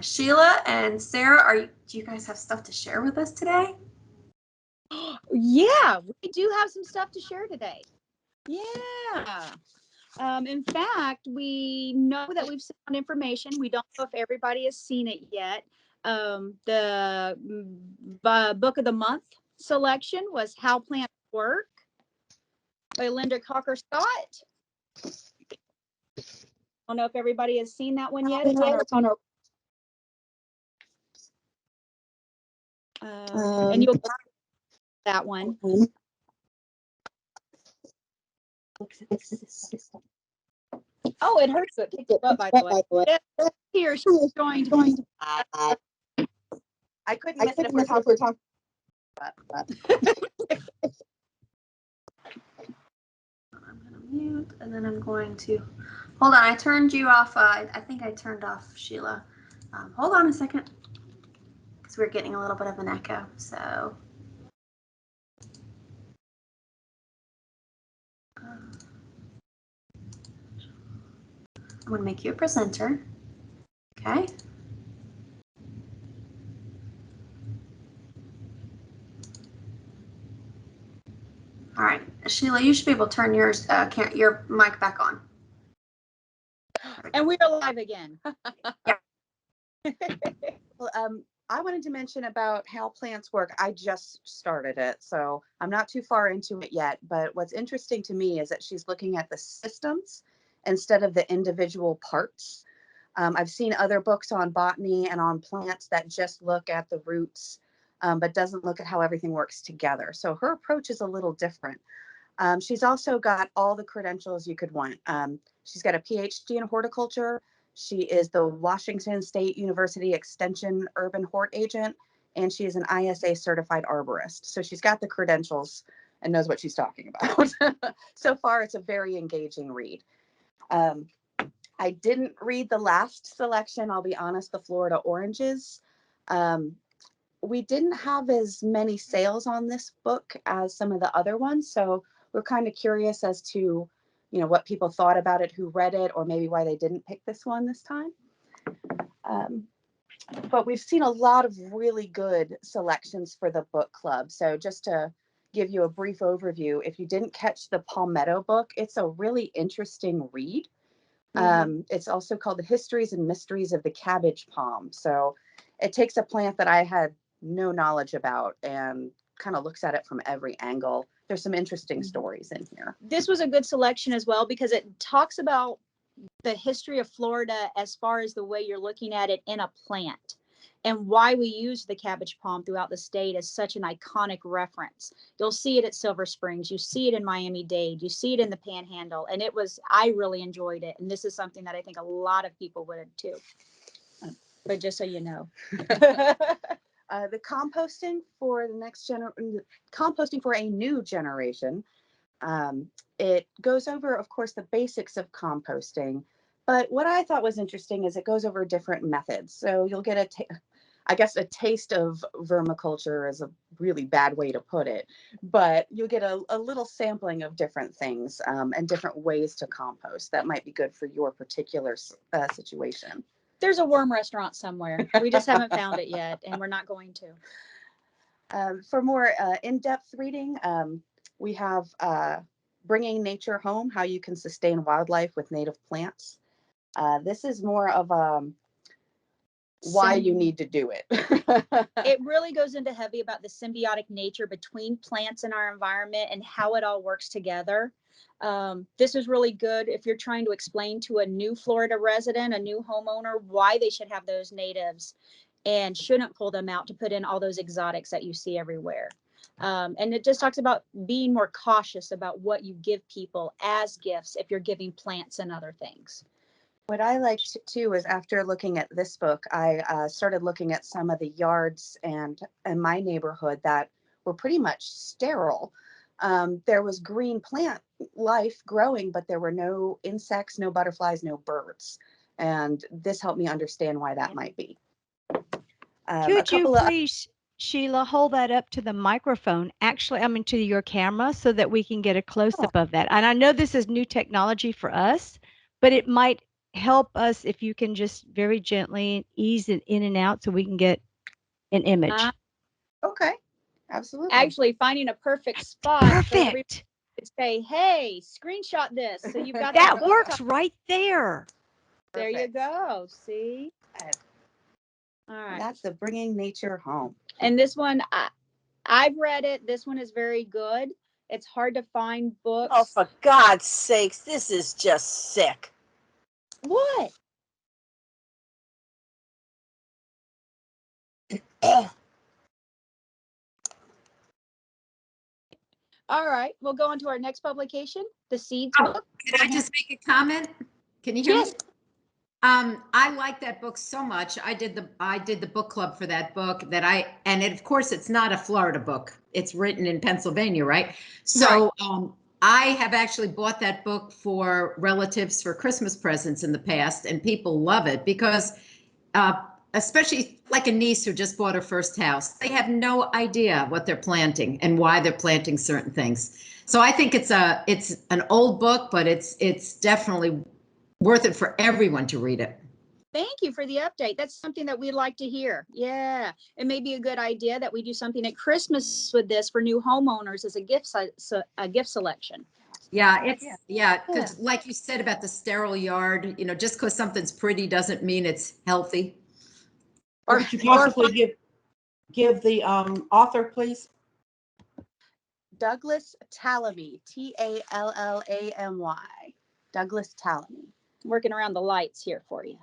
Sheila and Sarah, do you guys have stuff to share with us today? Yeah, we do have some stuff to share today. Yeah. In fact, we know that we've sent out information. We don't know if everybody has seen it yet. The book of the month selection was How Plants Work by Linda Cocker Scott. I don't know if everybody has seen that one yet. It's on our and you'll get that one. Oh, it hurts. It picked it up, by the way. Here, she's going to. I couldn't miss it if we're talking. I'm going to mute, and then I'm going to hold on. I turned you off. I think I turned off Sheila. Hold on a second, because we're getting a little bit of an echo. So I'm going to make you a presenter. Okay. All right, Sheila, you should be able to turn your mic back on. And we are live again. Yeah. Well, I wanted to mention about How Plants Work. I just started it, so I'm not too far into it yet. But what's interesting to me is that she's looking at the systems instead of the individual parts. I've seen other books on botany and on plants that just look at the roots, but doesn't look at how everything works together. So her approach is a little different. She's also got all the credentials you could want. She's got a PhD in horticulture. She is the Washington State University Extension Urban Hort Agent, and she is an ISA certified arborist. So she's got the credentials and knows what she's talking about. So far, it's a very engaging read. I didn't read the last selection, I'll be honest, the Florida oranges. We didn't have as many sales on this book as some of the other ones, so we're kind of curious as to, what people thought about it, who read it, or maybe why they didn't pick this one this time. But we've seen a lot of really good selections for the book club. So just to give you a brief overview, if you didn't catch the Palmetto book, it's a really interesting read. It's also called The Histories and Mysteries of the Cabbage Palm. So it takes a plant that I had no knowledge about and kind of looks at it from every angle. There's some interesting stories in here. This was a good selection as well because it talks about the history of Florida as far as the way you're looking at it in a plant and why we use the cabbage palm throughout the state as such an iconic reference. You'll see it at Silver Springs. You see it in Miami-Dade. You see it in the Panhandle. And I really enjoyed it. And this is something that I think a lot of people would too. But just so you know. The composting for the next composting for a new generation. It goes over, of course, the basics of composting. But what I thought was interesting is it goes over different methods. So you'll get a taste of vermiculture is a really bad way to put it, but you'll get a little sampling of different things and different ways to compost that might be good for your particular situation. There's a worm restaurant somewhere. We just haven't found it yet, and we're not going to. For more in-depth reading, we have Bringing Nature Home, How You Can Sustain Wildlife with Native Plants. This is more of why you need to do it. It really goes into heavy about the symbiotic nature between plants and our environment and how it all works together. This is really good if you're trying to explain to a new Florida resident, a new homeowner, why they should have those natives and shouldn't pull them out to put in all those exotics that you see everywhere. And it just talks about being more cautious about what you give people as gifts if you're giving plants and other things. What I liked too is after looking at this book, I started looking at some of the yards and in my neighborhood that were pretty much sterile. There was green plant life growing, but there were no insects, no butterflies, no birds. And this helped me understand why that might be. Could you please, Sheila, hold that up to the microphone, to your camera so that we can get a close-up of that. And I know this is new technology for us, but it might help us if you can just very gently ease it in and out so we can get an image. Okay, absolutely. Actually, finding a perfect spot for everybody Perfect. to say, hey, screenshot this. So you've got That book works right there. There you Perfect. go. See? Good. All right. That's the Bringing Nature Home. And this one, I've read it. This one is very good. It's hard to find books. Oh, for God's sakes, this is just sick. What? All right. We'll go on to our next publication, the Seeds book. Can I just make a comment? Can you hear Yes. me? I like that book so much. I did the book club for that book of course it's not a Florida book. It's written in Pennsylvania, right? So I have actually bought that book for relatives for Christmas presents in the past, and people love it because especially like a niece who just bought her first house, they have no idea what they're planting and why they're planting certain things. So I think it's an old book, but it's definitely worth it for everyone to read it. Thank you for the update. That's something that we'd like to hear. Yeah. It may be a good idea that we do something at Christmas with this for new homeowners as a gift selection. Yeah, because like you said about the sterile yard, just because something's pretty doesn't mean it's healthy. Or could you possibly give the author, please? Douglas Tallamy, Tallamy. Douglas Tallamy. Working around the lights here for you.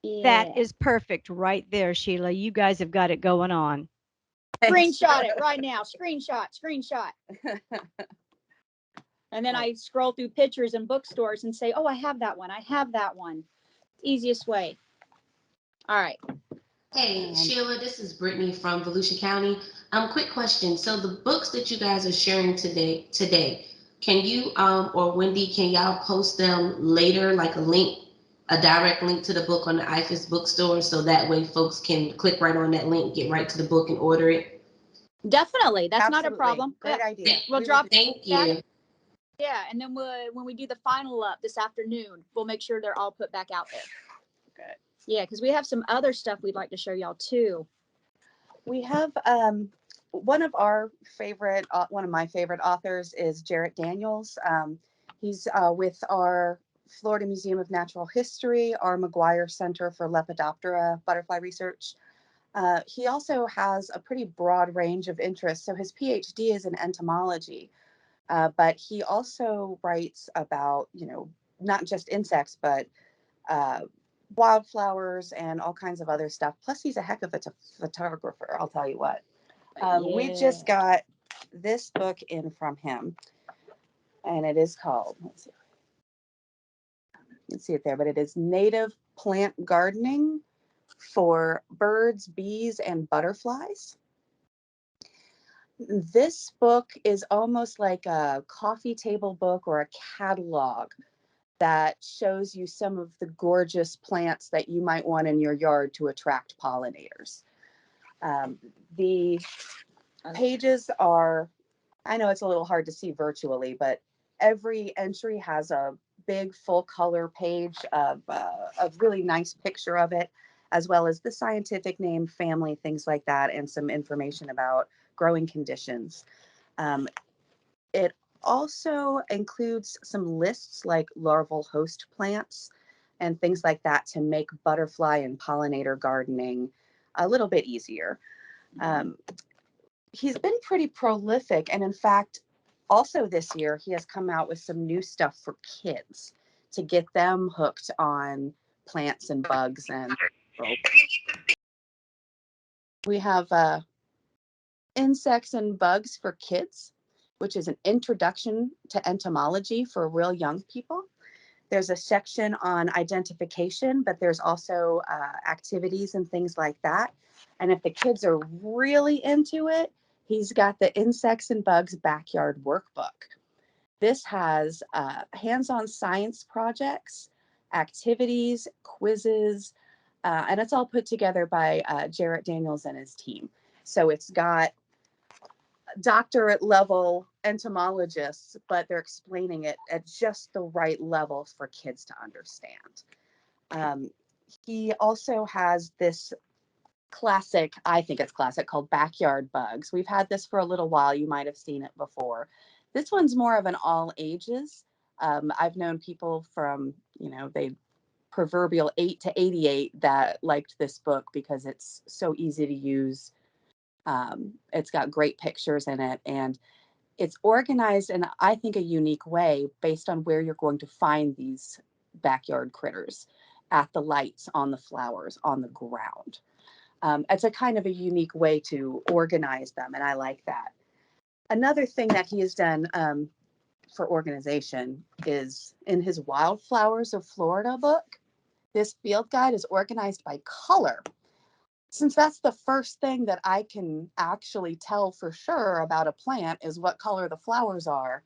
Yeah. That is perfect right there, Sheila. You guys have got it going on. Screenshot it right now. Screenshot. And then I scroll through pictures and bookstores and say, oh, I have that one. I have that one. Easiest way. All right. Hey, Sheila, this is Brittany from Volusia County. Quick question. So the books that you guys are sharing today, can you or Wendy, can y'all post them later, like a direct link to the book on the IFAS Bookstore, so that way folks can click right on that link, get right to the book and order it? Definitely. That's Absolutely. not a problem. Great idea. We'll drop it. Thank you. Yeah, and then when we do the final up this afternoon, we'll make sure they're all put back out there. Good. Yeah, because we have some other stuff we'd like to show y'all too. We have one of my favorite authors is Jarrett Daniels. He's with our Florida Museum of Natural History, our McGuire Center for Lepidoptera Butterfly Research. He also has a pretty broad range of interests. So his PhD is in entomology, but he also writes about, not just insects, but wildflowers and all kinds of other stuff. Plus, he's a heck of a photographer, I'll tell you what. We just got this book in from him, and it is called, let's see, you can see it there, but it is Native Plant Gardening for Birds, Bees, and Butterflies. This book is almost like a coffee table book or a catalog that shows you some of the gorgeous plants that you might want in your yard to attract pollinators. The pages are, I know it's a little hard to see virtually, but every entry has a big full color page of a really nice picture of it, as well as the scientific name, family, things like that, and some information about growing conditions. It also includes some lists like larval host plants and things like that to make butterfly and pollinator gardening a little bit easier. He's been pretty prolific, and in fact, also this year, he has come out with some new stuff for kids to get them hooked on plants and bugs. And we have Insects and Bugs for Kids, which is an introduction to entomology for real young people. There's a section on identification, but there's also activities and things like that. And if the kids are really into it, he's got the Insects and Bugs Backyard Workbook. This has hands-on science projects, activities, quizzes, and it's all put together by Jarrett Daniels and his team. So it's got doctorate level entomologists, but they're explaining it at just the right level for kids to understand. He also has this classic, I think it's classic, called Backyard Bugs. We've had this for a little while. You might have seen it before. This one's more of an all ages. I've known people from, they proverbial 8 to 88 that liked this book because it's so easy to use. It's got great pictures in it, and it's organized in, I think, a unique way based on where you're going to find these backyard critters, at the lights, on the flowers, on the ground. It's a kind of a unique way to organize them, and I like that. Another thing that he has done for organization is in his Wildflowers of Florida book. This field guide is organized by color. Since that's the first thing that I can actually tell for sure about a plant is what color the flowers are,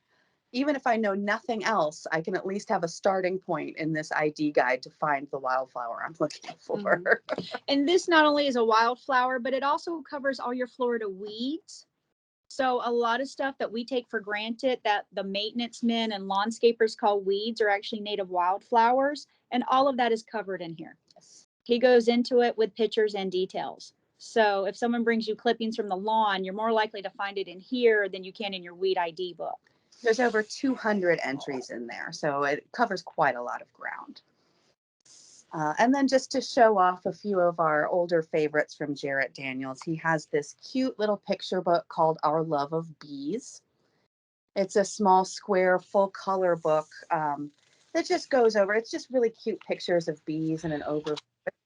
even if I know nothing else, I can at least have a starting point in this ID guide to find the wildflower I'm looking for. Mm-hmm. And this not only is a wildflower, but it also covers all your Florida weeds. So a lot of stuff that we take for granted that the maintenance men and landscapers call weeds are actually native wildflowers. And all of that is covered in here. He goes into it with pictures and details. So if someone brings you clippings from the lawn, you're more likely to find it in here than you can in your weed ID book. There's over 200 entries in there, so it covers quite a lot of ground. And then just to show off a few of our older favorites from Jarrett Daniels, he has this cute little picture book called Our Love of Bees. It's a small square full color book that just goes over, it's just really cute pictures of bees and an overview.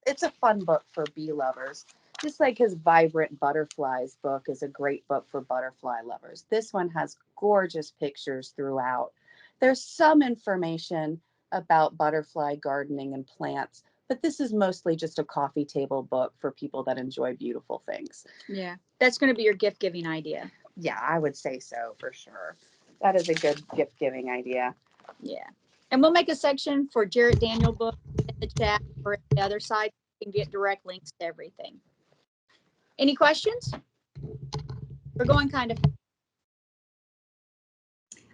It's a fun book for bee lovers. Just like his Vibrant Butterflies book is a great book for butterfly lovers. This one has gorgeous pictures throughout. There's some information about butterfly gardening and plants, but this is mostly just a coffee table book for people that enjoy beautiful things. Yeah, that's going to be your gift giving idea. Yeah, I would say so for sure. That is a good gift giving idea. Yeah. And we'll make a section for Jarrett Daniel book in the chat or the other side. You can get direct links to everything. Any questions? We're going kind of.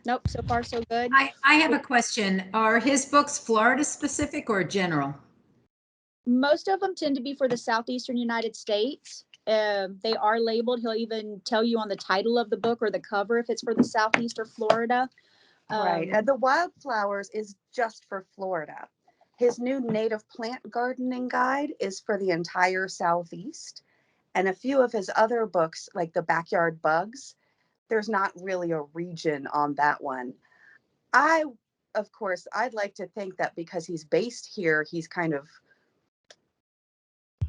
Nope, so far so good. I have a question. Are his books Florida specific or general? Most of them tend to be for the southeastern United States. They are labeled. He'll even tell you on the title of the book or the cover if it's for the southeast or Florida. Right. And the Wildflowers is just for Florida. His new native plant gardening guide is for the entire Southeast. And a few of his other books, like the Backyard Bugs, there's not really a region on that one. Of course, I'd like to think that because he's based here, he's kind of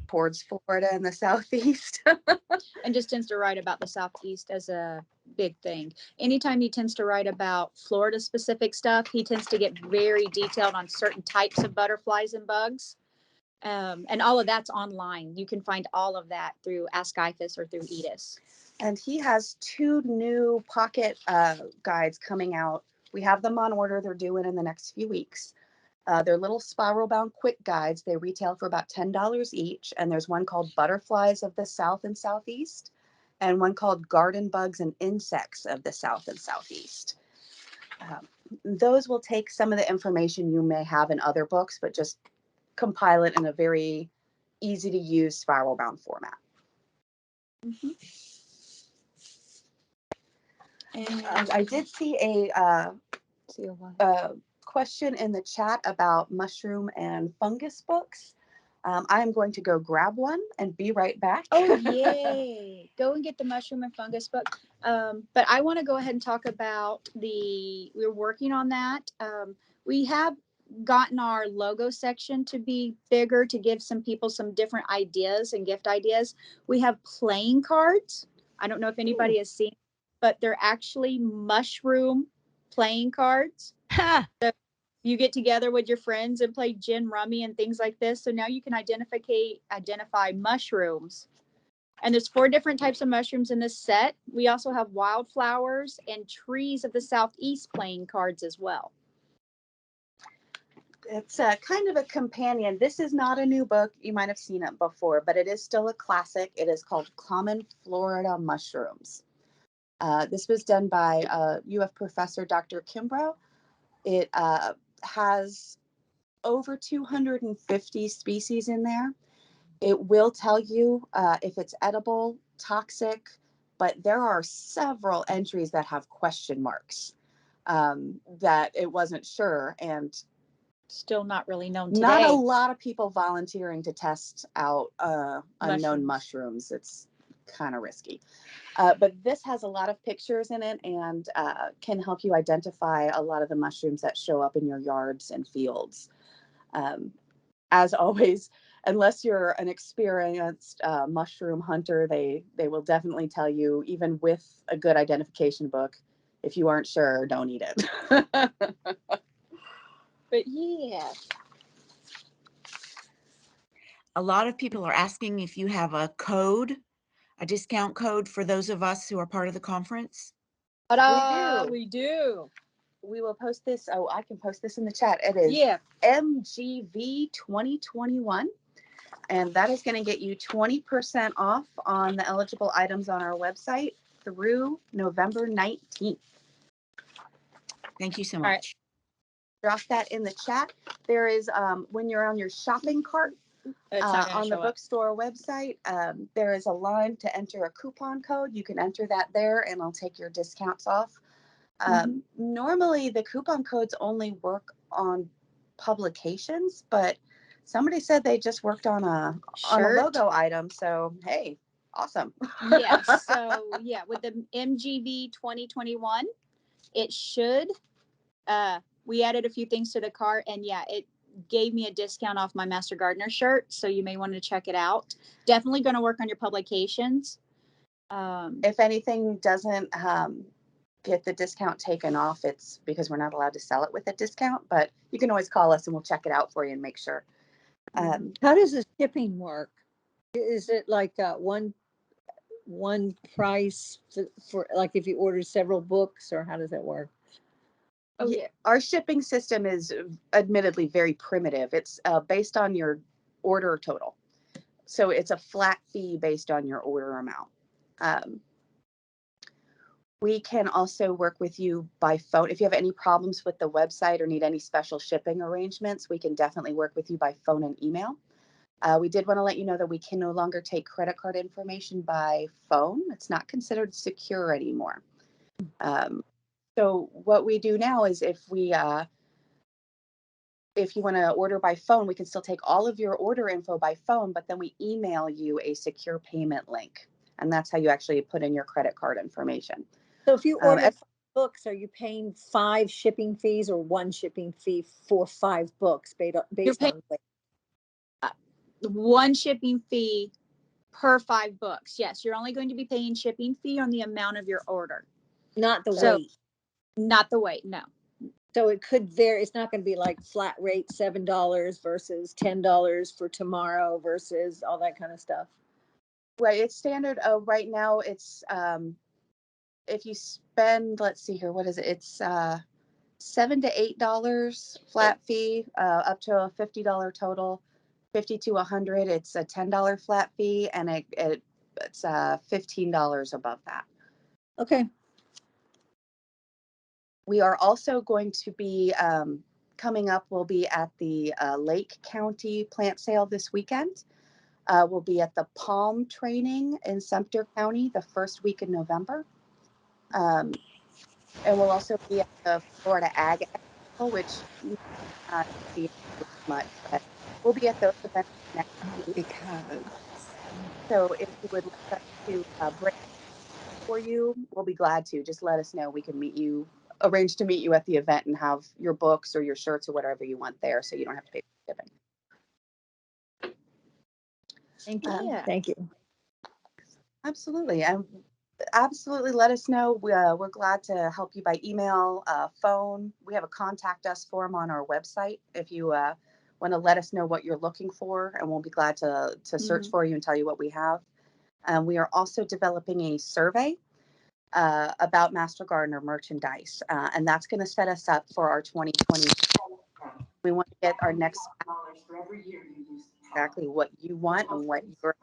towards Florida and the Southeast. And just tends to write about the Southeast as a big thing. Anytime he tends to write about Florida specific stuff, he tends to get very detailed on certain types of butterflies and bugs. And all of that's online. You can find all of that through Ask IFAS or through EDIS. And he has 2 new pocket guides coming out. We have them on order. They're due in the next few weeks. They're little spiral bound quick guides. They retail for about $10 each. And there's one called Butterflies of the South and Southeast, and one called Garden Bugs and Insects of the South and Southeast. Those will take some of the information you may have in other books, but just compile it in a very easy to use spiral bound format. Mm-hmm. And I did see a question in the chat about mushroom and fungus books. I am going to go grab one and be right back. Oh, yay. Go and get the mushroom and fungus book. But I want to go ahead and talk about we're working on that. We have gotten our logo section to be bigger to give some people some different ideas and gift ideas. We have playing cards. I don't know if anybody has seen, but they're actually mushroom playing cards. So you get together with your friends and play gin rummy and things like this. So now you can identify mushrooms. And there's 4 different types of mushrooms in this set. We also have wildflowers and trees of the Southeast playing cards as well. It's kind of a companion. This is not a new book. You might have seen it before, but it is still a classic. It is called Common Florida Mushrooms. This was done by UF professor Dr. Kimbrough. It has over 250 species in there. It will tell you if it's edible, toxic, but there are several entries that have question marks, that it wasn't sure, and Still not really known today. not a lot of people volunteering to test out unknown mushrooms. It's kind of risky. But this has a lot of pictures in it and can help you identify a lot of the mushrooms that show up in your yards and fields. As always, unless you're an experienced mushroom hunter, they will definitely tell you, even with a good identification book, if you aren't sure, don't eat it. But yeah. A lot of people are asking if you have a code, a discount code for those of us who are part of the conference. We do. We will post this. Oh, I can post this in the chat. It is MGV 2021. And that is going to get you 20% off on the eligible items on our website through November 19th. Thank you so much. Drop that in the chat. There is, when you're on your shopping cart on the bookstore website, there is a line to enter a coupon code. You can enter that there and I'll take your discounts off. Normally the coupon codes only work on publications, but somebody said they just worked on a logo item. So, hey, awesome. Yeah. So yeah, with the MGV 2021, it should, we added a few things to the cart, and yeah, it gave me a discount off my Master Gardener shirt. So you may want to check it out. Definitely going to work on your publications. If anything doesn't get the discount taken off, it's because we're not allowed to sell it with a discount, but you can always call us and we'll check it out for you and make sure. How does the shipping work? Is it like one price for like if you order several books, or how does that work? Oh, yeah. Our shipping system is admittedly very primitive. It's based on your order total. So it's a flat fee based on your order amount. We can also work with you by phone. If you have any problems with the website or need any special shipping arrangements, we can definitely work with you by phone and email. We did want to let you know that we can no longer take credit card information by phone. It's not considered secure anymore. So what we do now is if you want to order by phone, we can still take all of your order info by phone, but then we email you a secure payment link. And that's how you actually put in your credit card information. So if you order 5 books, are you paying 5 shipping fees or 1 shipping fee for 5 books based on weight? 1 shipping fee per 5 books. Yes, you're only going to be paying shipping fee on the amount of your order. Not the weight. Not the weight, no. So it could vary. It's not going to be like flat rate $7 versus $10 for tomorrow versus all that kind of stuff. Right. It's standard. Right now it's if you spend, let's see here, what is it? It's $7 to $8 flat fee, up to a $50 total. 50 to 100, it's a $10 flat fee, and it's $15 above that. Okay. We are also going to be coming up. We'll be at the Lake County plant sale this weekend. We'll be at the Palm training in Sumter County the first week in November. And we'll also be at the Florida Ag Expo, which not be much, but we'll be at those events next week. So if you would like us to bring for you, we'll be glad to. Just let us know. We can meet you, arrange to meet you at the event and have your books or your shirts or whatever you want there, so you don't have to pay for shipping. Thank you. Thank you. Absolutely. And absolutely let us know. We're glad to help you by email, phone. We have a contact us form on our website if you want to let us know what you're looking for, and we'll be glad to search for you and tell you what we have. We are also developing a survey about Master Gardener merchandise, and that's going to set us up for our 2020. We want to get our next exactly what you want and what your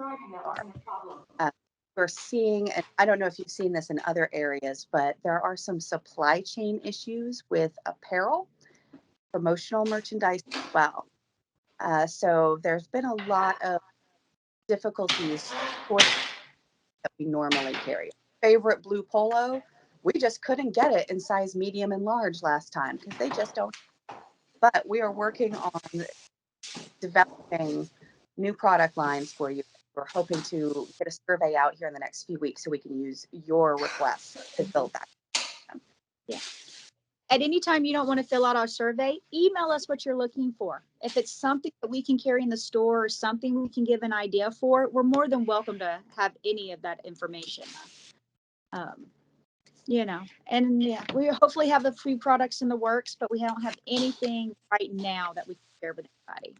are. we're seeing, and I don't know if you've seen this in other areas, but there are some supply chain issues with apparel, promotional merchandise as well. So there's been a lot of difficulties for that we normally carry. Favorite blue polo, we just couldn't get it in size medium and large last time because they just don't. But we are working on developing new product lines for you. We're hoping to get a survey out here in the next few weeks so we can use your requests to build that. Yeah. At any time you don't want to fill out our survey, email us what you're looking for. If it's something that we can carry in the store or something we can give an idea for, we're more than welcome to have any of that information. You know, and yeah, we hopefully have a few products in the works, but we don't have anything right now that we can share with anybody.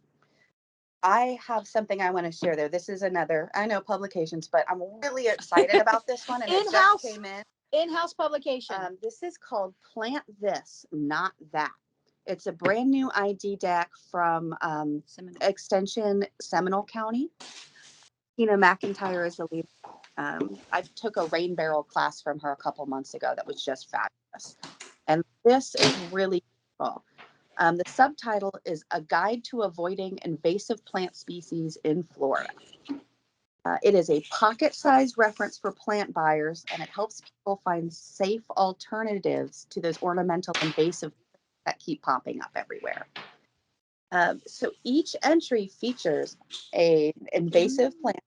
I have something I want to share there. This is another, I know publications, but I'm really excited about this one. And it just came in. In-house publication. This is called Plant This, Not That. It's a brand new ID deck from Extension Seminole County. Tina McIntyre is the lead. I took a rain barrel class from her a couple months ago that was just fabulous. And this is really cool. The subtitle is A Guide to Avoiding Invasive Plant Species in Florida. It is a pocket-sized reference for plant buyers, and it helps people find safe alternatives to those ornamental invasive that keep popping up everywhere. So each entry features an invasive plant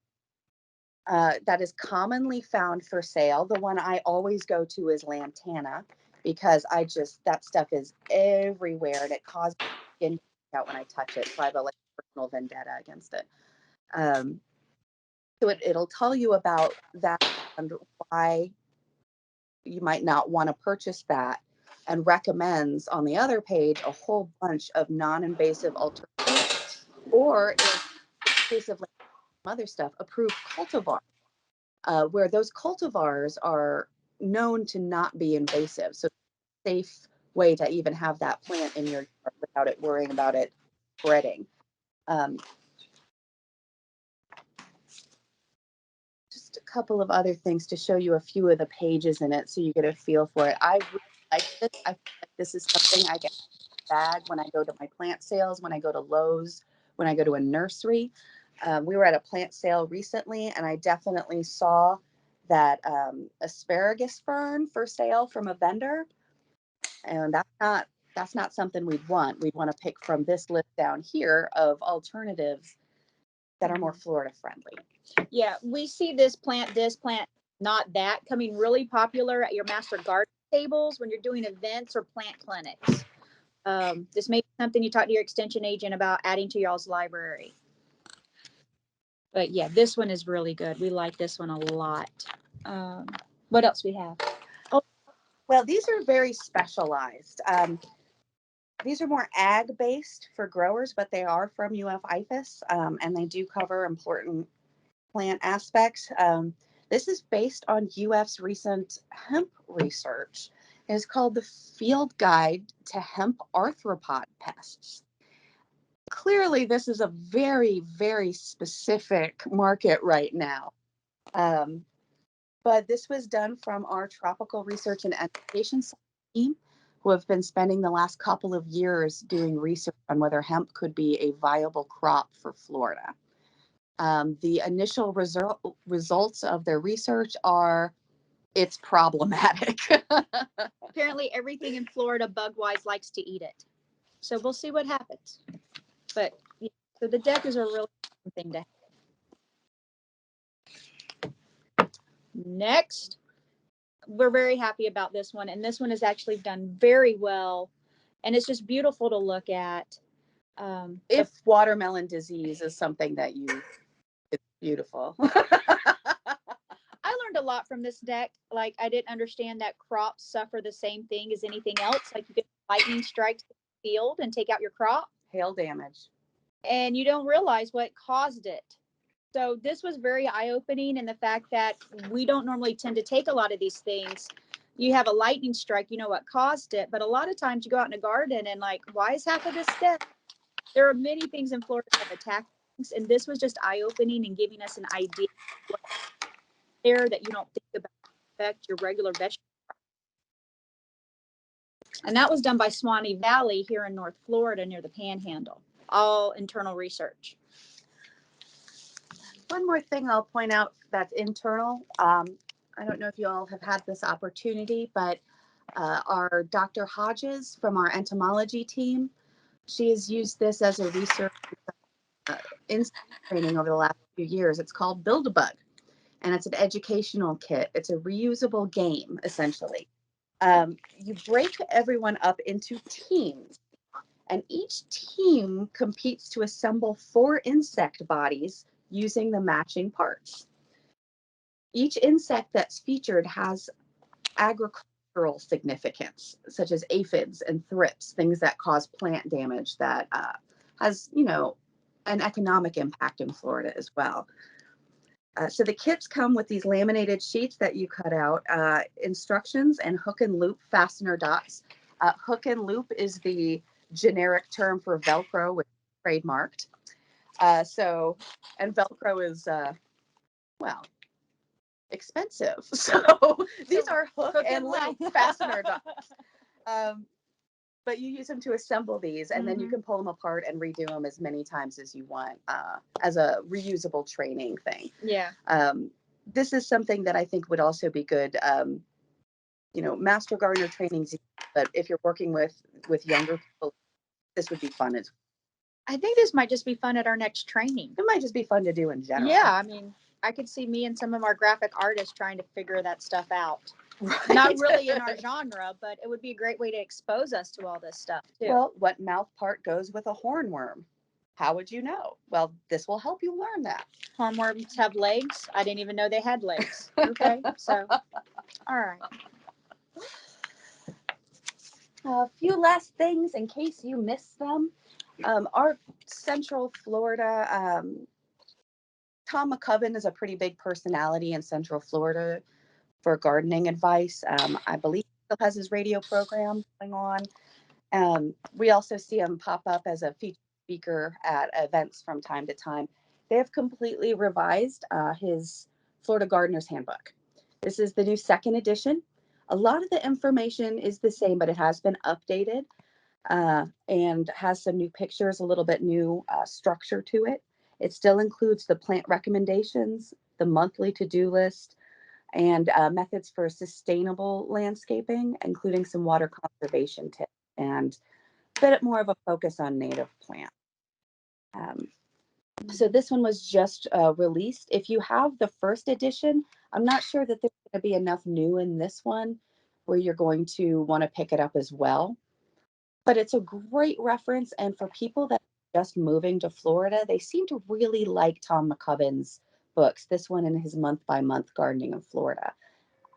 that is commonly found for sale. The one I always go to is lantana because that stuff is everywhere and it causes me skin to out when I touch it. So I have a personal vendetta against it. So it'll tell you about that and why you might not want to purchase that, and recommends on the other page a whole bunch of non-invasive alternatives, or in case of other stuff, approved cultivars, where those cultivars are known to not be invasive. So safe way to even have that plant in your yard without it worrying about it spreading. Just a couple of other things to show you a few of the pages in it so you get a feel for it. I really like this. I feel like this is something I get in my bag when I go to my plant sales, when I go to Lowe's, when I go to a nursery. We were at a plant sale recently, and I definitely saw that asparagus fern for sale from a vendor. And that's not something we'd want. We'd want to pick from this list down here of alternatives that are more Florida friendly. Yeah, we see this plant, not that, coming really popular at your master garden tables when you're doing events or plant clinics. This may be something you talk to your extension agent about adding to y'all's library. But yeah, this one is really good. We like this one a lot. What else we have? Oh, well, these are very specialized. These are more ag-based for growers, but they are from UF IFAS, and they do cover important plant aspects. This is based on UF's recent hemp research. It is called the Field Guide to Hemp Arthropod Pests. Clearly, this is a very, very specific market right now. But this was done from our tropical research and education team, who have been spending the last couple of years doing research on whether hemp could be a viable crop for Florida. The initial results of their research are it's problematic. Apparently everything in Florida bug-wise likes to eat it. So we'll see what happens. But yeah, so the deck is a really important thing to have. Next, we're very happy about this one. And this one is actually done very well. And it's just beautiful to look at. If watermelon disease is something that it's beautiful. I learned a lot from this deck. Like, I didn't understand that crops suffer the same thing as anything else. Like, you get lightning strikes in the field and take out your crop. Hail damage. And you don't realize what caused it. So this was very eye-opening in the fact that we don't normally tend to take a lot of these things. You have a lightning strike, you know what caused it. But a lot of times you go out in a garden and like, why is half of this dead? There are many things in Florida that attack things. And this was just eye-opening and giving us an idea. there that you don't think about affect your regular vegetable. And that was done by Swanee Valley here in North Florida near the Panhandle. All internal research. One more thing I'll point out that's internal. I don't know if you all have had this opportunity, but our Dr. Hodges from our entomology team, she has used this as a research training over the last few years. It's called Build-A-Bug, and it's an educational kit. It's a reusable game, essentially. You break everyone up into teams, and each team competes to assemble 4 insect bodies using the matching parts. Each insect that's featured has agricultural significance, such as aphids and thrips, things that cause plant damage that has, an economic impact in Florida as well. So the kits come with these laminated sheets that you cut out, instructions, and hook and loop fastener dots. Hook and loop is the generic term for Velcro, which is trademarked. And Velcro is, expensive. So these are hook and loop fastener dots. But you use them to assemble these, and then you can pull them apart and redo them as many times as you want as a reusable training thing. Yeah. This is something that I think would also be good, master gardener trainings. But if you're working with younger people, this would be fun. I think this might just be fun at our next training. It might just be fun to do in general. Yeah, I mean, I could see me and some of our graphic artists trying to figure that stuff out. Right. Not really in our genre, but it would be a great way to expose us to all this stuff too. Well, what mouth part goes with a hornworm? How would you know? Well, this will help you learn that. Hornworms have legs. I didn't even know they had legs. Okay, so, all right. A few last things in case you missed them. Our Central Florida, Tom McCubbin is a pretty big personality in Central Florida for gardening advice. I believe he still has his radio program going on. We also see him pop up as a featured speaker at events from time to time. They have completely revised his Florida Gardener's Handbook. This is the new 2nd edition. A lot of the information is the same, but it has been updated and has some new pictures, a little bit new structure to it. It still includes the plant recommendations, the monthly to-do list, and methods for sustainable landscaping, including some water conservation tips and a bit more of a focus on native plants. So this one was just released. If you have the 1st edition, I'm not sure that there's going to be enough new in this one where you're going to want to pick it up as well. But it's a great reference, and for people that are just moving to Florida, they seem to really like Tom McCubbin's books, this one and his month-by-month gardening in Florida.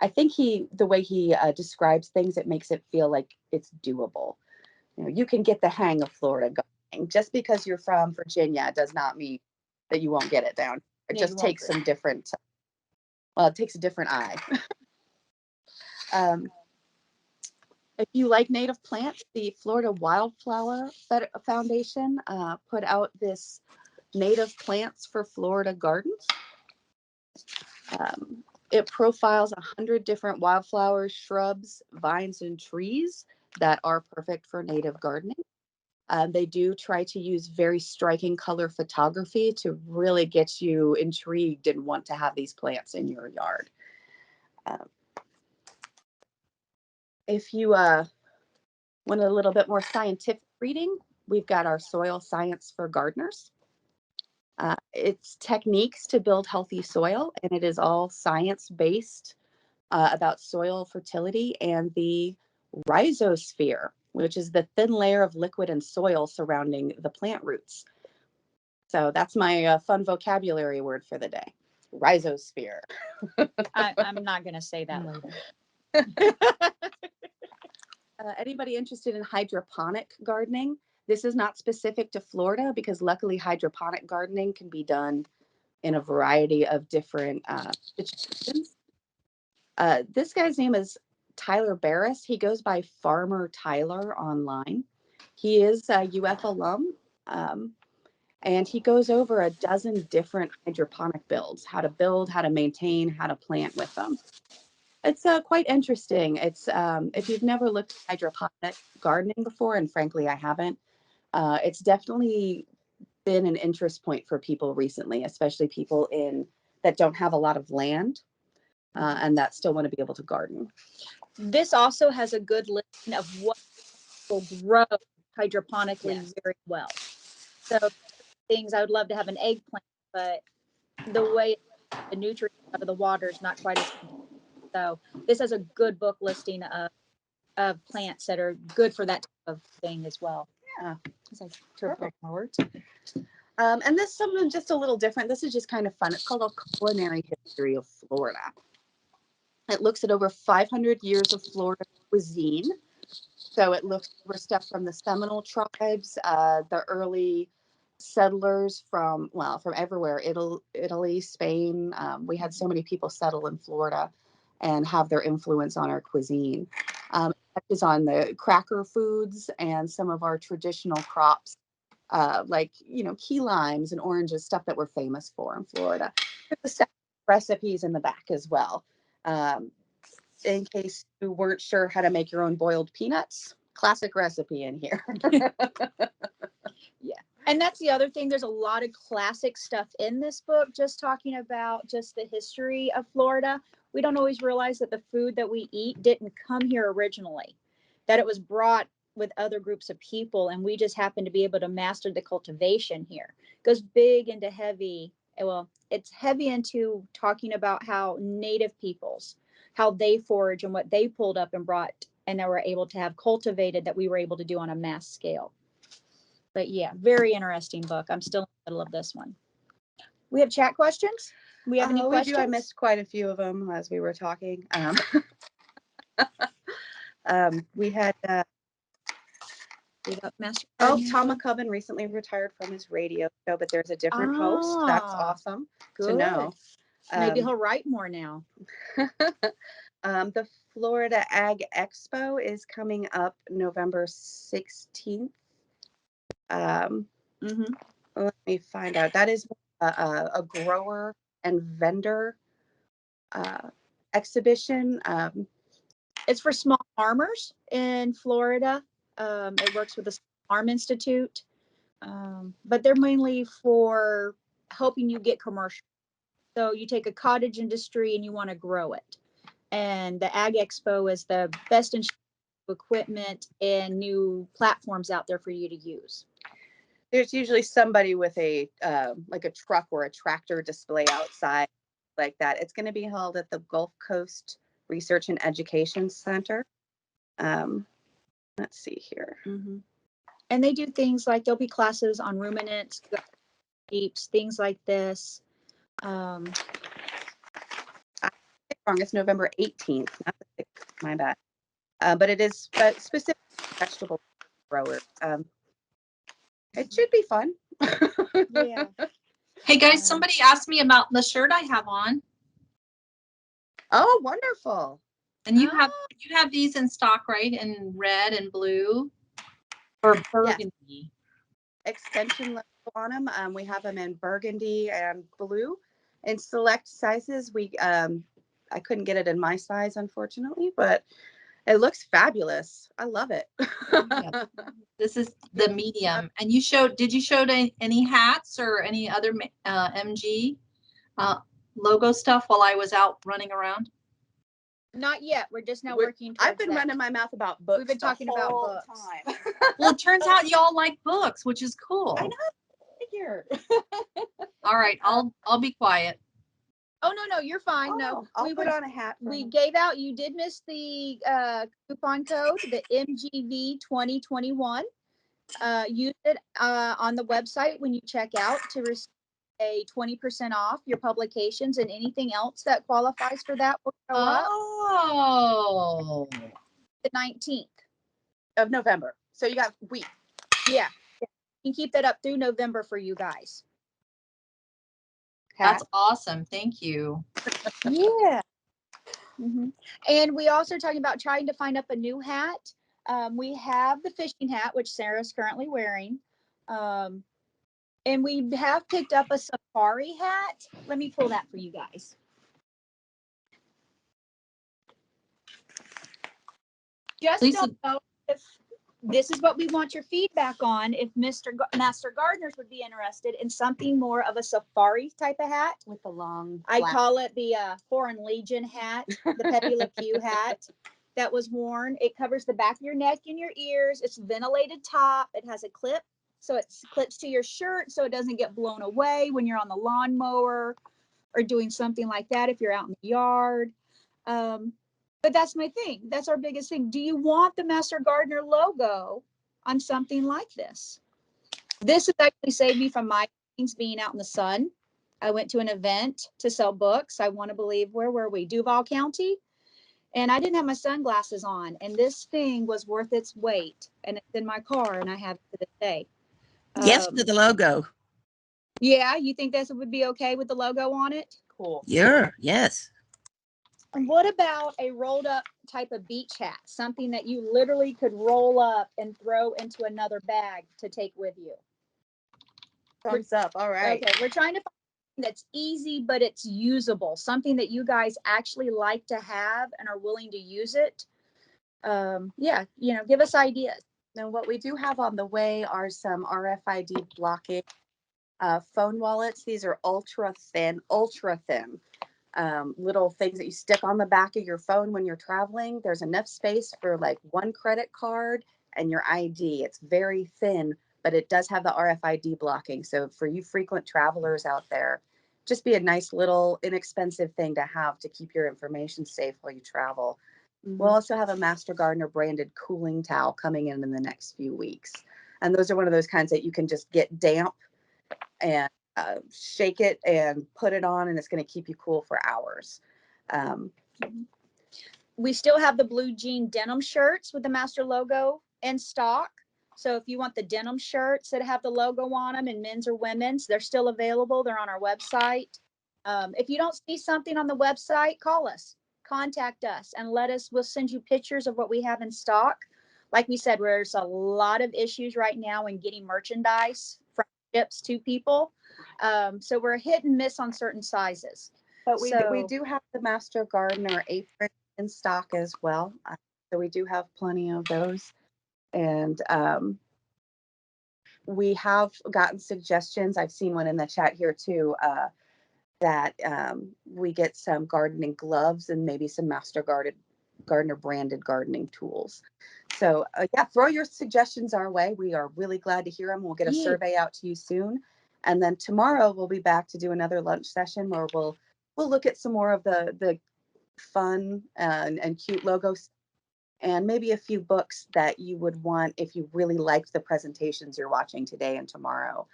I think the way he describes things, it makes it feel like it's doable. You can get the hang of Florida gardening. Just because you're from Virginia does not mean that you won't get it down. It just takes some different, it takes a different eye. If you like native plants, the Florida Wildflower Foundation put out this Native Plants for Florida Gardens. It profiles 100 different wildflowers, shrubs, vines, and trees that are perfect for native gardening. They do try to use very striking color photography to really get you intrigued and want to have these plants in your yard. If you want a little bit more scientific reading, we've got our Soil Science for Gardeners. It's techniques to build healthy soil, and it is all science-based about soil fertility and the rhizosphere, which is the thin layer of liquid and soil surrounding the plant roots. So that's my fun vocabulary word for the day, rhizosphere. I'm not going to say that later. Anybody interested in hydroponic gardening? This is not specific to Florida because luckily hydroponic gardening can be done in a variety of different situations. This guy's name is Tyler Barris. He goes by Farmer Tyler online. He is a UF alum. And he goes over a dozen different hydroponic builds, how to build, how to maintain, how to plant with them. It's quite interesting. It's if you've never looked at hydroponic gardening before, and frankly, I haven't, it's definitely been an interest point for people recently, especially people that don't have a lot of land and that still want to be able to garden. This also has a good listing of what will grow hydroponically very well. So things, I would love to have an eggplant, but the way the nutrients out of the water is not quite as good. So this has a good book listing of plants that are good for that type of thing as well. Yeah. As I trip over my words. And this is something just a little different. This is just kind of fun. It's called A Culinary History of Florida. It looks at over 500 years of Florida cuisine. So it looks over stuff from the Seminole tribes, the early settlers from everywhere, Italy, Spain. We had so many people settle in Florida and have their influence on our cuisine. It touches on the cracker foods and some of our traditional crops, like, key limes and oranges, stuff that we're famous for in Florida. There's the recipes in the back as well. In case you weren't sure how to make your own boiled peanuts, classic recipe in here. Yeah. And that's the other thing. There's a lot of classic stuff in this book, just talking about just the history of Florida. We don't always realize that the food that we eat didn't come here originally, that it was brought with other groups of people, and we just happen to be able to master the cultivation here. It goes big into heavy. Well, it's heavy into talking about how native peoples, how they forage and what they pulled up and brought and that were able to have cultivated that we were able to do on a mass scale. But yeah, very interesting book. I'm still in the middle of this one. We have chat questions. We have any questions? I missed quite a few of them as we were talking. We had Master Tom McCubbin recently retired from his radio show, but there's a different host. That's awesome to know. Maybe he'll write more now. The Florida Ag Expo is coming up November 16th. Let me find out. That is a grower and vendor exhibition. It's for small farmers in Florida. It works with the Farm Institute, but they're mainly for helping you get commercial. So you take a cottage industry and you want to grow it. And the Ag Expo is the best in equipment and new platforms out there for you to use. There's usually somebody with a like a truck or a tractor display outside like that. It's going to be held at the Gulf Coast Research and Education Center. Let's see here. And they do things like there'll be classes on ruminants, apes, things like this. It's November 18th. Not the 6th, my bad. But it is specific vegetable growers. It should be fun. Yeah. Hey guys, somebody asked me about the shirt I have on. Oh, wonderful. And you have these in stock, right? In red and blue or burgundy. Yes. Extension logo on them. We have them in burgundy and blue. In select sizes, I couldn't get it in my size, unfortunately, but it looks fabulous. I love it. Yeah. This is the medium. And did you show any hats or any other MG logo stuff while I was out running around? Not yet. We're just now working towards I've been running my mouth about books. We've been talking about books. Time. Well, it turns out y'all like books, which is cool. I know. Figure. All right, I'll be quiet. Oh no, you're fine. No, I'll put on a hat. We gave out. You did miss the coupon code, the MGV 2021. Use it on the website when you check out to receive a 20% off your publications, and anything else that qualifies for that will show up. Oh, the 19th of November. So you got a week. Yeah. You can keep that up through November for you guys. That's awesome. Thank you. Yeah. And we also are talking about trying to find up a new hat. We have the fishing hat, which Sarah's currently wearing. And we have picked up a safari hat. Let me pull that for you guys. Just Lisa- don't know if this is what we want your feedback on. If Master Gardeners would be interested in something more of a safari type of hat. With the long. I black- call it the Foreign Legion hat, the Pepe Le Pew hat that was worn. It covers the back of your neck and your ears. It's ventilated top. It has a clip, so it clips to your shirt so it doesn't get blown away when you're on the lawnmower or doing something like that if you're out in the yard. But that's my thing. That's our biggest thing. Do you want the Master Gardener logo on something like this? This has actually saved me from my being out in the sun. I went to an event to sell books. I want to believe, where were we? Duval County. And I didn't have my sunglasses on. And this thing was worth its weight. And it's in my car and I have it to this day. Yes, to the logo. Yeah, you think this would be okay with the logo on it? Cool. Yeah, yes. And what about a rolled up type of beach hat? Something that you literally could roll up and throw into another bag to take with you. Thumbs up. All right. Okay, we're trying to find something that's easy, but it's usable. Something that you guys actually like to have and are willing to use it. Yeah, give us ideas. Now, what we do have on the way are some RFID blocking phone wallets. These are ultra thin. Little things that you stick on the back of your phone when you're traveling. There's enough space for like one credit card and your ID. It's very thin, but it does have the RFID blocking. So for you frequent travelers out there, just be a nice little inexpensive thing to have to keep your information safe while you travel. Mm-hmm. We'll also have a Master Gardener branded cooling towel coming in the next few weeks. And those are one of those kinds that you can just get damp and shake it and put it on, and it's going to keep you cool for hours. We still have the blue jean denim shirts with the Master logo in stock. So if you want the denim shirts that have the logo on them in men's or women's, they're still available. They're on our website. If you don't see something on the website, call us, contact us, and we'll send you pictures of what we have in stock. Like we said, there's a lot of issues right now in getting merchandise from ships to people. So we're hit and miss on certain sizes. But we do have the Master Gardener apron in stock as well. So we do have plenty of those. And we have gotten suggestions. I've seen one in the chat here too, that we get some gardening gloves and maybe some Master Gardener branded gardening tools. So yeah, throw your suggestions our way. We are really glad to hear them. We'll get a survey out to you soon. And then tomorrow we'll be back to do another lunch session where we'll look at some more of the fun and cute logos and maybe a few books that you would want if you really liked the presentations you're watching today and tomorrow.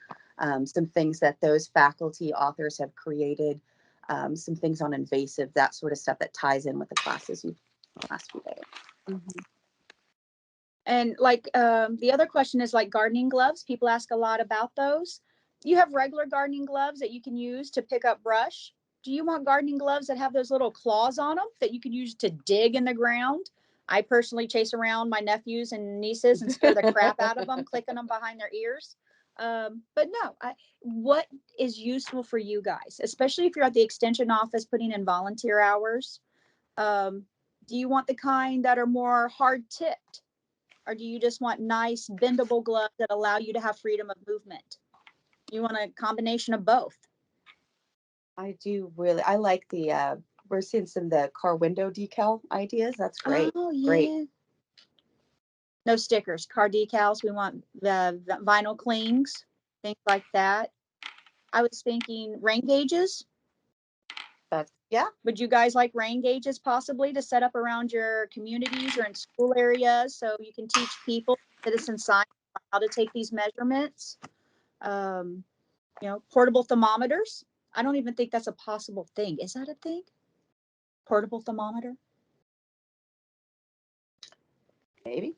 Some things that those faculty authors have created, some things on invasive, that sort of stuff that ties in with the classes you've the last few days. Mm-hmm. And like the other question is like gardening gloves. People ask a lot about those. You have regular gardening gloves that you can use to pick up brush. Do you want gardening gloves that have those little claws on them that you could use to dig in the ground? I personally chase around my nephews and nieces and scare the crap out of them, clicking them behind their ears. But no, what is useful for you guys, especially if you're at the extension office putting in volunteer hours? Do you want the kind that are more hard tipped? Or do you just want nice bendable gloves that allow you to have freedom of movement? You want a combination of both? I do really. I like the, we're seeing some of the car window decal ideas. That's great. Oh, yeah. Great. No stickers, car decals. We want the vinyl clings, things like that. I was thinking rain gauges. But yeah. Would you guys like rain gauges possibly to set up around your communities or in school areas so you can teach people, citizen science, how to take these measurements? Portable thermometers. I don't even think that's a possible thing. Is that a thing? Portable thermometer? Maybe.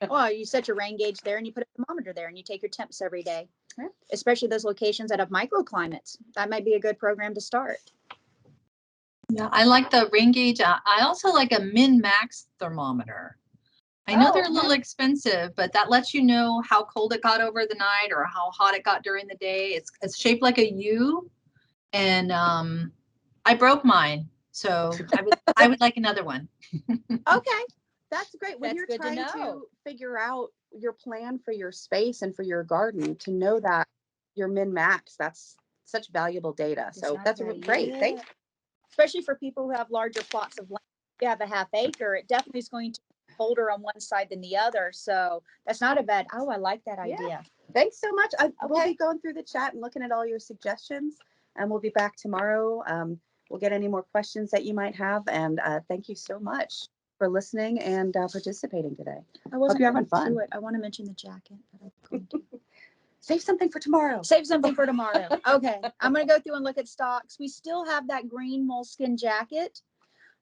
Well, you set your rain gauge there and you put a thermometer there and you take your temps every day. Yeah. Especially those locations that have microclimates. That might be a good program to start. Yeah, I like the rain gauge. I also like a min-max thermometer. I know Oh, they're a little okay. expensive, but that lets you know how cold it got over the night or how hot it got during the day. It's shaped like a U, and I broke mine, so I would like another one. Okay, that's great. When That's you're good to trying know. to figure out your plan for your space and for your garden, to know that your min max, that's such valuable data. So not that's very- great. Thank yeah. Especially for people who have larger plots of land. If you have a half acre, it definitely is going to be colder on one side than the other. So that's not a bad. Oh, I like that Yeah. idea. Thanks so much. We'll Okay. be going through the chat and looking at all your suggestions, and we'll be back tomorrow. We'll get any more questions that you might have, and thank you so much for listening and participating today. I wasn't you're having going to fun. it. I want to mention the jacket. But I'm going to. Save something for tomorrow. Save something for tomorrow. Okay. I'm going to go through and look at stocks. We still have that green moleskin jacket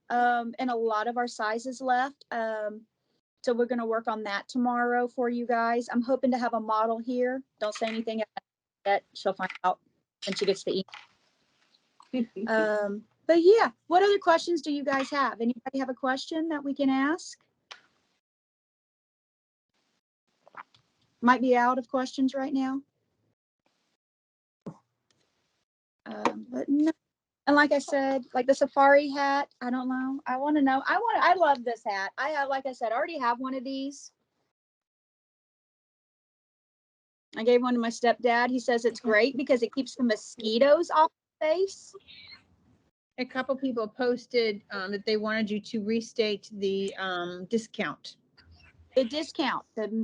and a lot of our sizes left. So we're going to work on that tomorrow for you guys. I'm hoping to have a model here. Don't say anything yet. She'll find out when she gets the email. But yeah, what other questions do you guys have? Anybody have a question that we can ask? Might be out of questions right now. But no. And like I said, like the safari hat, I don't know. I want to know. I love this hat. I have, like I said, I already have one of these. I gave one to my stepdad. He says it's great because it keeps the mosquitoes off the face. A couple people posted that they wanted you to restate the discount. The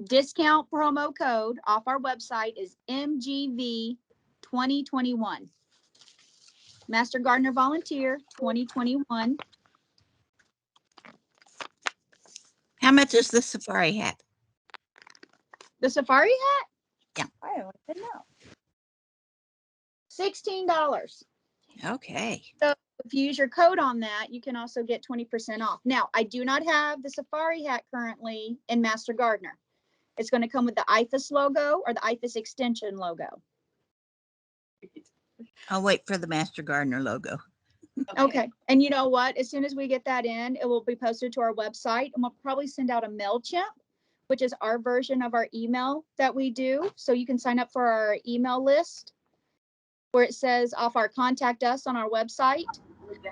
discount promo code off our website is MGV 2021. Master Gardener Volunteer 2021. How much is the safari hat? The safari hat? Yeah. I don't even know. $16. Okay. So if you use your code on that, you can also get 20% off. Now, I do not have the safari hat currently in Master Gardener. It's going to come with the IFAS logo or the IFAS extension logo. I'll wait for the Master Gardener logo. Okay. And you know what? As soon as we get that in, it will be posted to our website, and we'll probably send out a MailChimp, which is our version of our email that we do. So you can sign up for our email list where it says off our contact us on our website.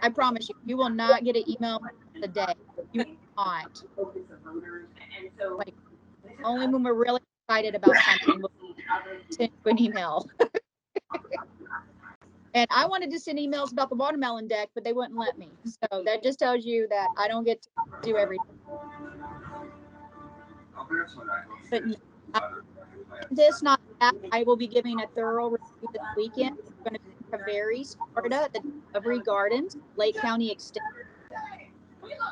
I promise you, you will not get an email a day. You will not. Like, only when we're really excited about something, we'll send you an email. And I wanted to send emails about the watermelon deck, but they wouldn't let me. So that just tells you that I don't get to do everything. But this, not that, I will be giving a thorough review this weekend. It's going to be in Caveries, Florida, at the Discovery Gardens, Lake County Extension.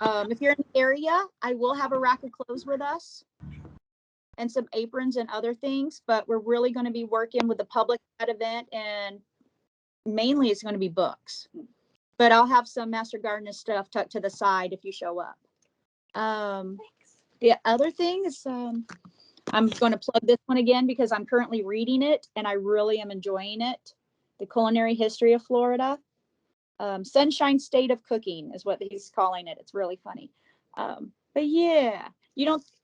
If you're in the area, I will have a rack of clothes with us and some aprons and other things, but we're really going to be working with the public at that event, and mainly it's going to be books. But I'll have some Master Gardener stuff tucked to the side if you show up. The other thing is I'm going to plug this one again because I'm currently reading it and I really am enjoying it. The Culinary History of Florida. Sunshine State of Cooking is what he's calling it. It's really funny. But yeah,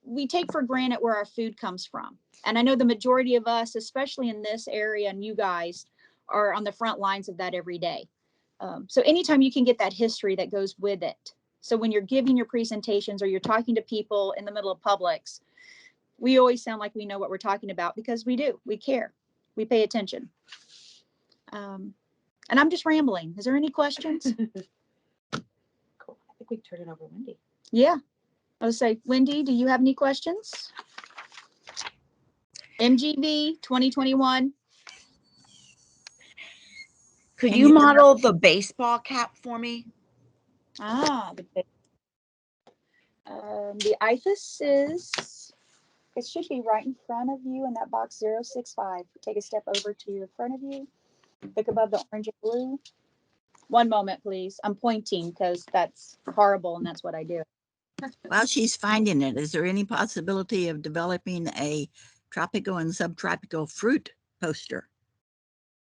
we take for granted where our food comes from. And I know the majority of us, especially in this area, and you guys are on the front lines of that every day. So anytime you can get that history that goes with it. So when you're giving your presentations or you're talking to people in the middle of Publix, we always sound like we know what we're talking about because we do. We care. We pay attention. And I'm just rambling. Is there any questions? Cool. I think we can turn it over to Wendy. Yeah. I would say, Wendy, do you have any questions? MGV 2021. Could you model the baseball cap for me? The IFAS is, it should be right in front of you in that box 065. Take a step over to the front of you. Look above the orange and blue. One moment, please. I'm pointing because that's horrible and that's what I do. While she's finding it, is there any possibility of developing a tropical and subtropical fruit poster?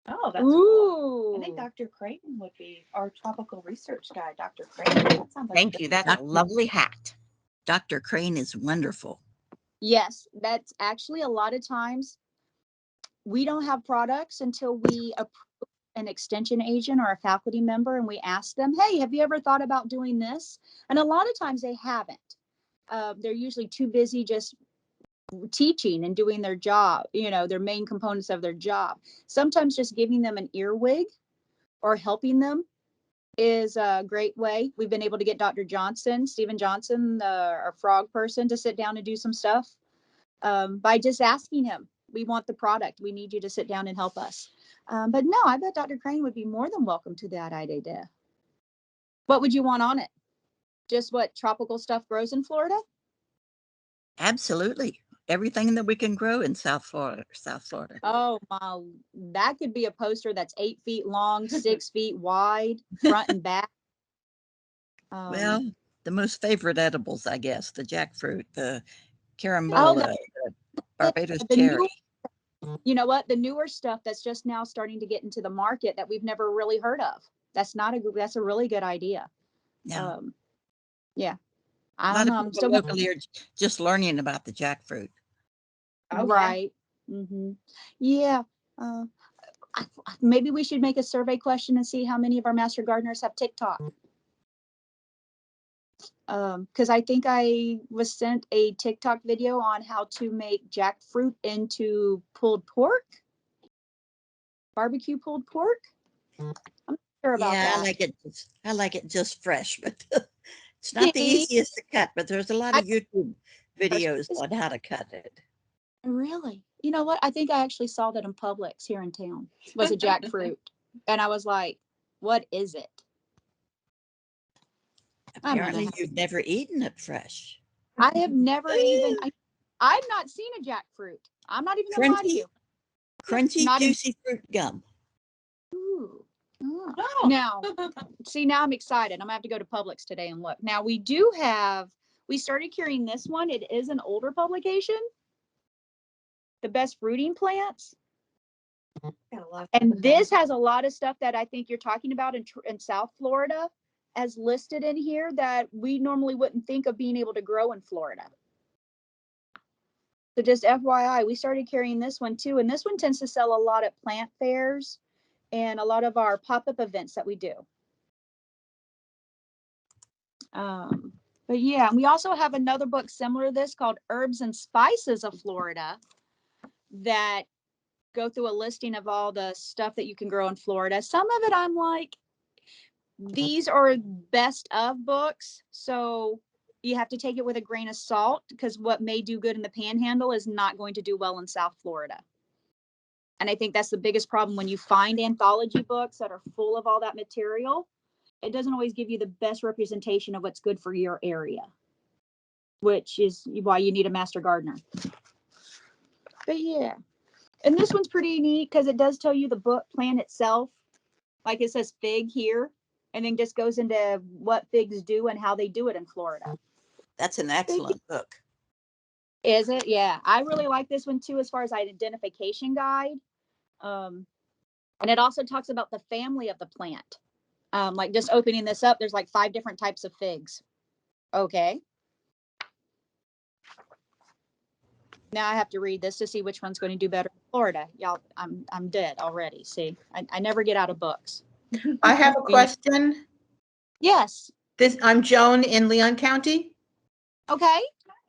Oh, that's cool. I think Dr. Creighton would be our tropical research guy, Dr. Creighton. That sounds like Thank you. That's a lovely hat. Dr. Crane is wonderful. Yes, that's actually a lot of times we don't have products until we approve an extension agent or a faculty member and we ask them, hey, have you ever thought about doing this? And a lot of times they haven't. They're usually too busy just teaching and doing their job, their main components of their job. Sometimes just giving them an earwig or helping them is a great way. We've been able to get Dr. Stephen Johnson, our frog person, to sit down and do some stuff by just asking him, we want the product. We need you to sit down and help us. But no, I bet Dr. Crane would be more than welcome to that idea. What would you want on it? Just what tropical stuff grows in Florida? Absolutely. Everything that we can grow in South Florida. Oh, that could be a poster that's 8 feet long, 6 feet wide, front and back. Well, the most favorite edibles, I guess, the jackfruit, the carambola, the Barbados cherry. You know what? The newer stuff that's just now starting to get into the market that we've never really heard of. That's a really good idea. Yeah. Yeah. A lot of people locally are just learning about the jackfruit. Right. Mm-hmm. Yeah. Maybe we should make a survey question and see how many of our master gardeners have TikTok. Because I think I was sent a TikTok video on how to make jackfruit into pulled pork, barbecue pulled pork. I'm not sure about that. I like it just fresh, but it's not the easiest to cut. But there's a lot of YouTube videos on how to cut it. Really? You know what? I think I actually saw that in Publix here in town. It was a jackfruit, and I was like, "What is it?" Apparently, you've never eaten it fresh. I have never even. I've not seen a jackfruit. I'm not even gonna lie to you. Crunchy, juicy fruit gum. Ooh. Oh. Now, see, now I'm excited. I'm gonna have to go to Publix today and look. Now we started carrying this one. It is an older publication. The best fruiting plants. And this has a lot of stuff that I think you're talking about in South Florida as listed in here that we normally wouldn't think of being able to grow in Florida. So just FYI, we started carrying this one too. And this one tends to sell a lot at plant fairs and a lot of our pop-up events that we do. But yeah, we also have another book similar to this called Herbs and Spices of Florida that go through a listing of all the stuff that you can grow in Florida. Some of it I'm like, these are best of books. So you have to take it with a grain of salt because what may do good in the Panhandle is not going to do well in South Florida. And I think that's the biggest problem when you find anthology books that are full of all that material. It doesn't always give you the best representation of what's good for your area, which is why you need a master gardener. But yeah, and this one's pretty neat because it does tell you the book plant itself. Like it says fig here, and then just goes into what figs do and how they do it in Florida. That's an excellent book. Is it? Yeah, I really like this one too as far as identification guide. And it also talks about the family of the plant. Like just opening this up, there's like 5 different types of figs. Okay. Now I have to read this to see which one's going to do better in Florida. Y'all, I'm dead already. See, I never get out of books. I have a question. Yes. I'm Joan in Leon County. Okay.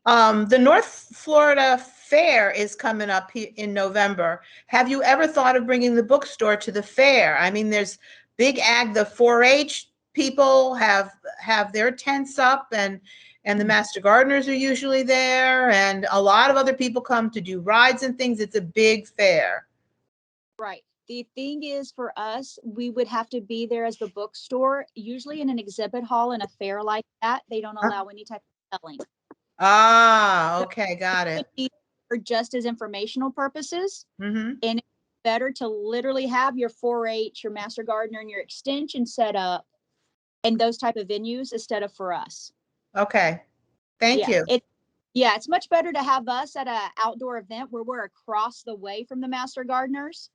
The North Florida Fair is coming up in November. Have you ever thought of bringing the bookstore to the fair? I mean, there's big ag, the 4-H people have their tents up, and the master gardeners are usually there, and a lot of other people come to do rides and things. It's a big fair. Right. The thing is, for us, we would have to be there as the bookstore. Usually in an exhibit hall in a fair like that, they don't allow any type of selling. Ah, okay, got it. For just as informational purposes. Mm-hmm. And it's better to literally have your 4-H, your master gardener, and your extension set up in those type of venues instead of for us. Okay. Thank you. It's much better to have us at an outdoor event where we're across the way from the master gardeners.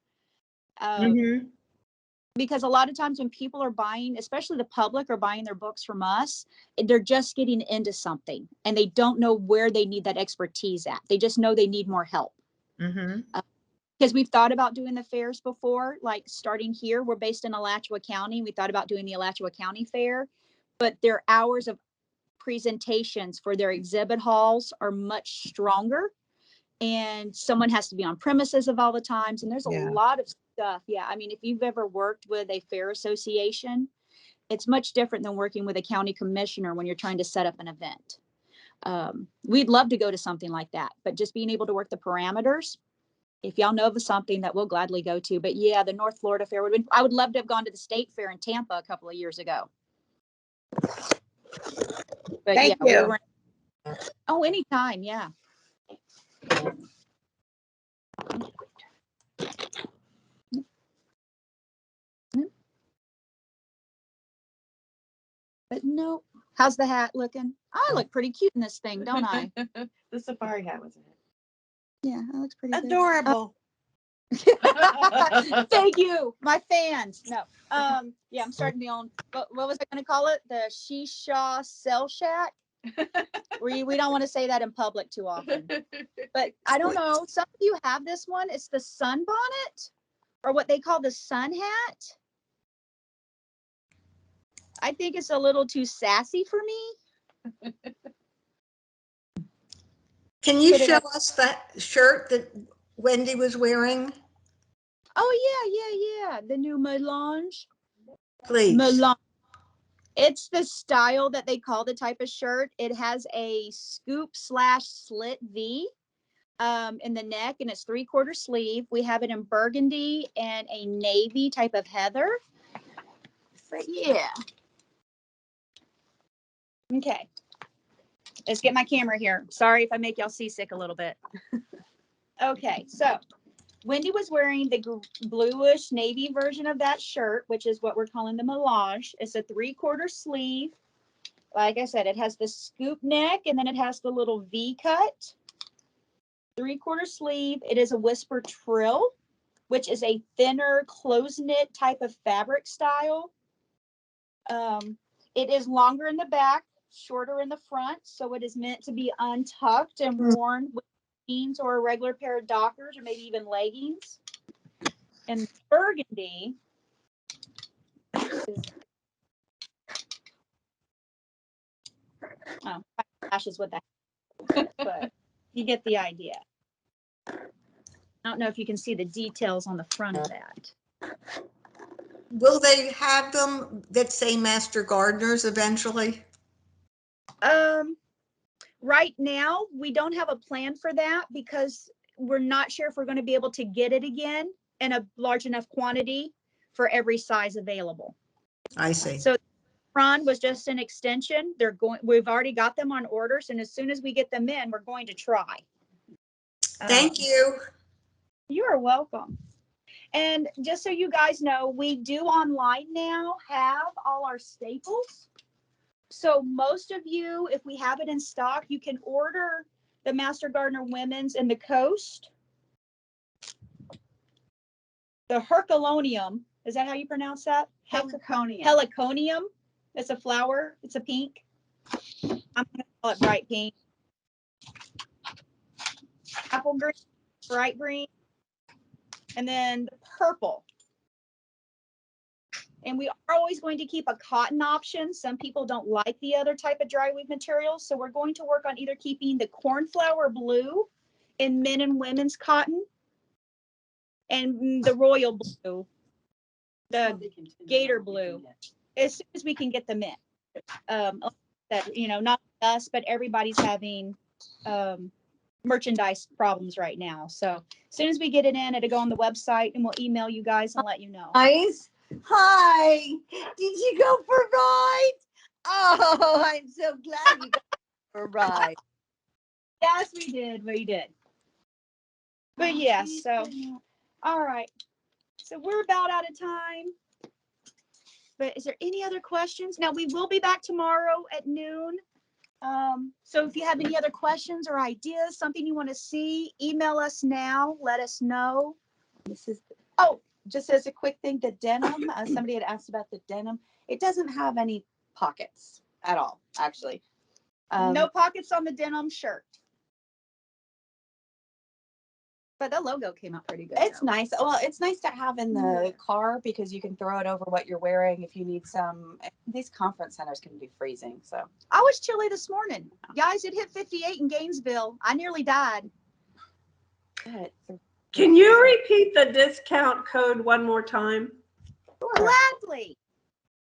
because a lot of times when people are buying, especially the public are buying their books from us, they're just getting into something and they don't know where they need that expertise at. They just know they need more help. Because we've thought about doing the fairs before, like starting here. We're based in Alachua County. We thought about doing the Alachua County Fair, but their hours of presentations for their exhibit halls are much stronger. And someone has to be on premises of all the times. And there's a lot of stuff. Yeah. I mean, if you've ever worked with a fair association, it's much different than working with a county commissioner when you're trying to set up an event. We'd love to go to something like that, but just being able to work the parameters. If y'all know of something that we'll gladly go to, but yeah, the North Florida Fair would. I would love to have gone to the state fair in Tampa a couple of years ago. But Thank you. Oh, anytime, yeah. But no, how's the hat looking? I look pretty cute in this thing, don't I? The safari hat was in it. Yeah, that looks pretty Adorable. Thank you, my fans. No, yeah, I'm starting my own. What was I going to call it? The Shisha Cell Shack. We don't want to say that in public too often. But I don't know. Some of you have this one. It's the sun bonnet, or what they call the sun hat. I think it's a little too sassy for me. Can you show us that shirt that Wendy was wearing? Oh, yeah. The new melange. Please. Melange. It's the style that they call the type of shirt. It has a scoop/slit V in the neck, and it's 3/4 sleeve. We have it in burgundy and a navy type of heather. But yeah. Okay. Let's get my camera here. Sorry if I make y'all seasick a little bit. Okay, so Wendy was wearing the bluish navy version of that shirt, which is what we're calling the melange. It's a 3/4 sleeve. Like I said, it has the scoop neck and then it has the little V cut. 3/4 sleeve. It is a whisper trill, which is a thinner close knit type of fabric style. It is longer in the back, shorter in the front, so it is meant to be untucked and worn with jeans or a regular pair of Dockers or maybe even leggings. And burgundy is, flashes with that, but you get the idea. I don't know if you can see the details on the front of that. Will they have them that say Master Gardeners eventually? Right now, we don't have a plan for that because we're not sure if we're going to be able to get it again in a large enough quantity for every size available. I see. So Ron was just an extension. We've already got them on orders, and as soon as we get them in, we're going to try. Thank you. You are welcome. And just so you guys know, we do online now have all our staples. So most of you, if we have it in stock, you can order the Master Gardener Women's in the Coast. The Herculaneum, is that how you pronounce that? Heliconium. Heliconium. It's a flower. It's a pink. I'm going to call it bright pink. Apple green, bright green. And then the purple. And we are always going to keep a cotton option. Some people don't like the other type of dry weave materials. So we're going to work on either keeping the cornflower blue in men and women's cotton and the royal blue, the gator blue, as soon as we can get them in. That, not us, but everybody's having merchandise problems right now. So as soon as we get it in, it'll go on the website and we'll email you guys and let you know. Guys, hi. Did you go for a ride? Oh, I'm so glad you got for a ride. Yes, we did. We did. But yeah, so all right. So we're about out of time. But is there any other questions? Now we will be back tomorrow at noon. So if you have any other questions or ideas, something you want to see, email us now. Let us know. just as a quick thing, the denim, somebody had asked about the denim. It doesn't have any pockets at all, actually. No pockets on the denim shirt. But the logo came out pretty good. It's though. nice. Well, it's nice to have in the car because you can throw it over what you're wearing if you need some. These conference centers can be freezing. So I was chilly this morning. Guys, it hit 58 in Gainesville. I nearly died. good. Can you repeat the discount code one more time? Gladly.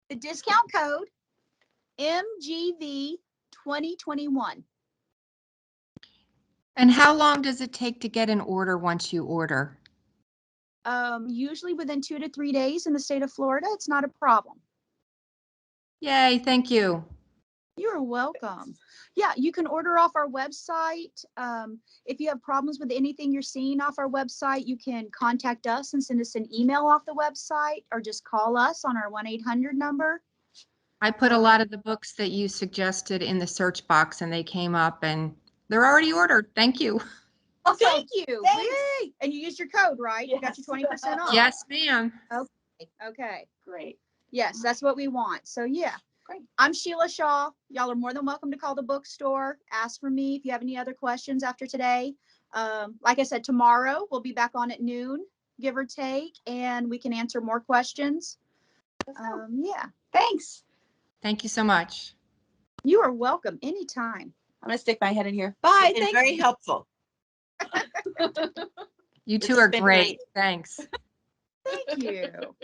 The discount code MGV 2021. And how long does it take to get an order once you order? Usually within 2 to 3 days in the state of Florida. It's not a problem. Yay, thank you. You're welcome. Yeah, you can order off our website. If you have problems with anything you're seeing off our website, you can contact us and send us an email off the website or just call us on our 1-800 number. I put a lot of the books that you suggested in the search box and they came up and they're already ordered. Thank you. Oh, thank you. Yay. And you used your code, right? Yes. You got your 20% off. Yes, ma'am. Okay. Okay. Great. Yes, that's what we want. So yeah. Great. I'm Sheila Shaw. Y'all are more than welcome to call the bookstore. Ask for me if you have any other questions after today. Like I said, tomorrow we'll be back on at noon, give or take, and we can answer more questions. Yeah. Thanks. Thank you so much. You are welcome anytime. I'm gonna stick my head in here. Bye. It's very helpful. You two This are has been great. Thanks. Thank you.